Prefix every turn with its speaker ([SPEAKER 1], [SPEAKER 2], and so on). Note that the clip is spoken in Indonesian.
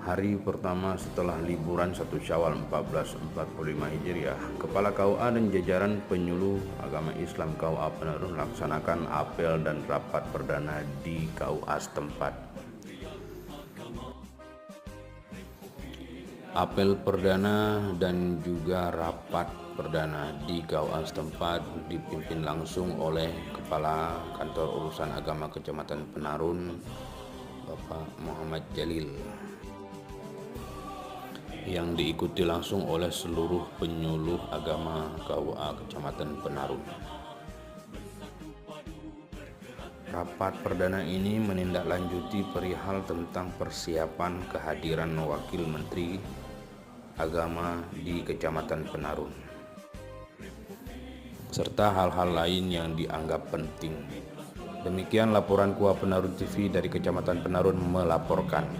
[SPEAKER 1] Hari pertama setelah liburan 1 Syawal 1445 Hijriah, Kepala KUA dan jajaran penyuluh agama Islam KUA Penarun melaksanakan apel dan rapat perdana di KUA setempat. Apel perdana dan juga rapat perdana di KUA setempat dipimpin langsung oleh Kepala Kantor Urusan Agama Kecamatan Penarun, Bapak Muhammad Jalil, yang diikuti langsung oleh seluruh penyuluh agama KUA Kecamatan Penarun. Rapat perdana ini menindaklanjuti perihal tentang persiapan kehadiran Wakil Menteri Agama di Kecamatan Penarun, serta hal-hal lain yang dianggap penting. Demikian laporan KUA Penarun TV dari Kecamatan Penarun melaporkan.